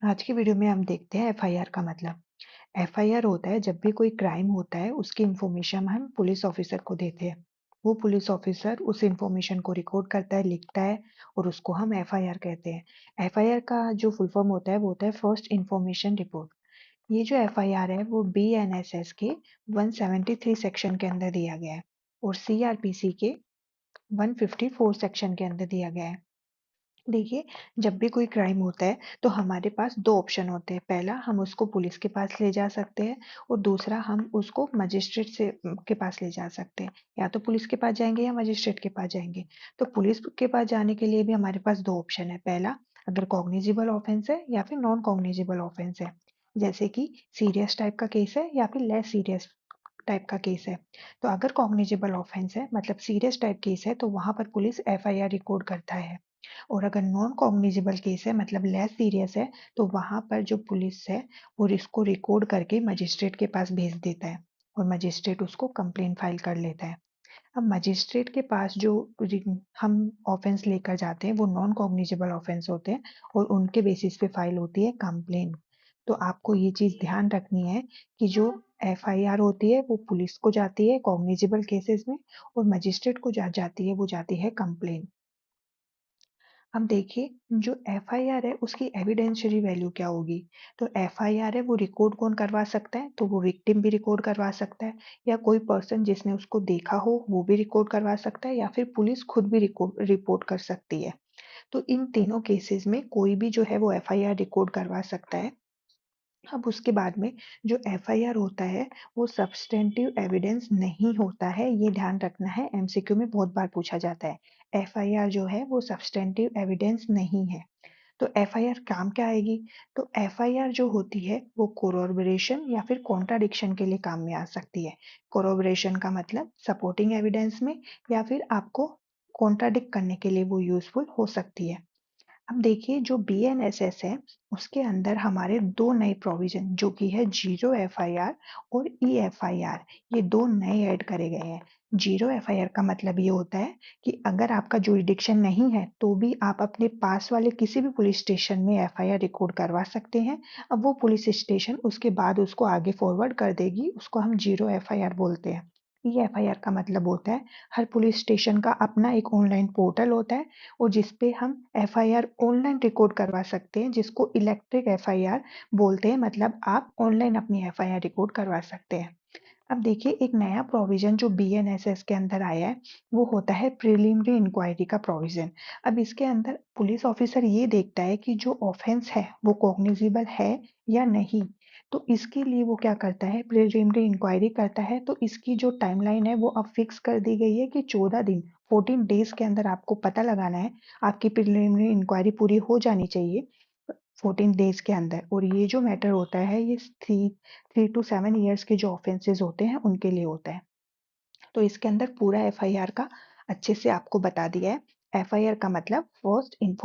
आज की वीडियो में हम देखते हैं एफआईआर का मतलब। एफआईआर होता है जब भी कोई क्राइम होता है उसकी इंफॉर्मेशन हम पुलिस ऑफिसर को देते हैं। वो पुलिस ऑफिसर उस इंफॉर्मेशन को रिकॉर्ड करता है, लिखता है और उसको हम एफआईआर कहते हैं। एफआईआर का जो फुल फॉर्म होता है वो होता है फर्स्ट इंफॉर्मेशन रिपोर्ट। ये जो एफआईआर है वो बीएनएसएस के 173 सेक्शन के अंदर दिया गया है और सीआरपीसी के 154 सेक्शन के अंदर दिया गया है। देखिए, जब भी कोई क्राइम होता है तो हमारे पास 2 ऑप्शन होते हैं। पहला, हम उसको पुलिस के पास ले जा सकते हैं और दूसरा हम उसको मजिस्ट्रेट के पास ले जा सकते हैं। या तो पुलिस के पास जाएँगे या मजिस्ट्रेट के पास जाएँगे। तो पुलिस के पास जाने के लिए भी हमारे पास 2 ऑप्शन है। पहला, अगर कॉग्निजेबल ऑफेंस है या फिर नॉन कॉग्निजेबल ऑफेंस है। जैसे कि सीरियस टाइप का केस है या फिर लेस सीरियस टाइप का केस है। तो अगर कॉग्निजेबल ऑफेंस है मतलब सीरियस टाइप केस है तो वहाँ पर पुलिस एफआईआर रिकॉर्ड करता है। और अगर नॉन कॉग्निजेबल केस है मतलब लेस सीरियस है तो वहां पर जो पुलिस है वो इसको रिकॉर्ड करके मजिस्ट्रेट के पास भेज देता है और मजिस्ट्रेट उसको कंप्लेंट फाइल कर लेता है। अब मजिस्ट्रेट के पास जो हम ऑफेंस लेकर जाते हैं वो नॉन कॉग्निजेबल ऑफेंस होते हैं और उनके बेसिस पे फाइल होती है कंप्लेंट। तो आपको ये चीज ध्यान रखनी है कि जो एफआईआर होती है वो पुलिस को जाती है कॉग्निजेबल केसेस में और मजिस्ट्रेट को जाती है वो जाती है कंप्लेंट। अब देखिए, जो एफआईआर है उसकी एविडेंशियरी वैल्यू क्या होगी। तो एफआईआर है वो रिकॉर्ड कौन करवा सकता है, तो वो विक्टिम भी रिकॉर्ड करवा सकता है या कोई पर्सन जिसने उसको देखा हो वो भी रिकॉर्ड करवा सकता है या फिर पुलिस खुद भी रिपोर्ट कर सकती है। तो इन तीनों केसेस में कोई भी जो है वो एफआईआर रिकॉर्ड करवा सकता है। अब उसके बाद में जो एफआईआर होता है वो सब्सटेंटिव एविडेंस नहीं होता है, ये ध्यान रखना है। एमसीक्यू में बहुत बार पूछा जाता है। एफआईआर जो है वो सब्सटेंटिव एविडेंस नहीं है। तो एफआईआर काम क्या आएगी। तो एफआईआर जो होती है वो कोरोबोरेशन या फिर कॉन्ट्राडिक्शन के लिए काम में आ सकती है। कोरोबोरेशन का मतलब सपोर्टिंग एविडेंस में या फिर आपको कॉन्ट्राडिक्ट करने के लिए वो यूजफुल हो सकती है। अब देखिए, जो बीएनएसएस है उसके अंदर हमारे 2 नए प्रोविजन जो कि है जीरो एफआईआर और ईएफआईआर, ये 2 नए ऐड करे गए हैं। जीरो एफआईआर का मतलब ये होता है कि अगर आपका जुरिडिक्शन नहीं है तो भी आप अपने पास वाले किसी भी पुलिस स्टेशन में एफआईआर रिकॉर्ड करवा सकते हैं। अब वो पुलिस स्टेशन उसके बाद उसको आगे फॉरवर्ड कर देगी, उसको हम जीरो एफआईआर बोलते हैं। ईएफआईआर का मतलब होता है हर पुलिस स्टेशन का अपना एक ऑनलाइन पोर्टल होता है और जिसपे हम एफआईआर ऑनलाइन रिकॉर्ड करवा सकते हैं, जिसको इलेक्ट्रिक एफआईआर बोलते हैं। मतलब आप ऑनलाइन अपनी एफआईआर रिकॉर्ड करवा सकते हैं। अब देखिए, एक नया प्रोविजन जो बीएनएसएस के अंदर आया है वो होता है प्रिलिमिनरी इंक्वायरी का प्रोविजन। अब इसके अंदर पुलिस ऑफिसर ये देखता है कि जो ऑफेंस है वो कॉग्निजेबल है या नहीं। तो इसके लिए वो क्या करता है, प्रिलिमिनरी इंक्वायरी करता है। तो इसकी जो टाइमलाइन है वो अब फिक्स कर दी गई है कि 14 दिन 14 डेज के अंदर आपको पता लगाना है। आपकी प्रिलिमिनरी इंक्वायरी पूरी हो जानी चाहिए 14 डेज के अंदर। और ये जो मैटर होता है ये 3 to 7 years के जो ऑफेंसेस होते हैं उनके लिए होता है। तो इसके अंदर पूरा एफआईआर का अच्छे से आपको बता दिया है। एफआईआर का मतलब फर्स्ट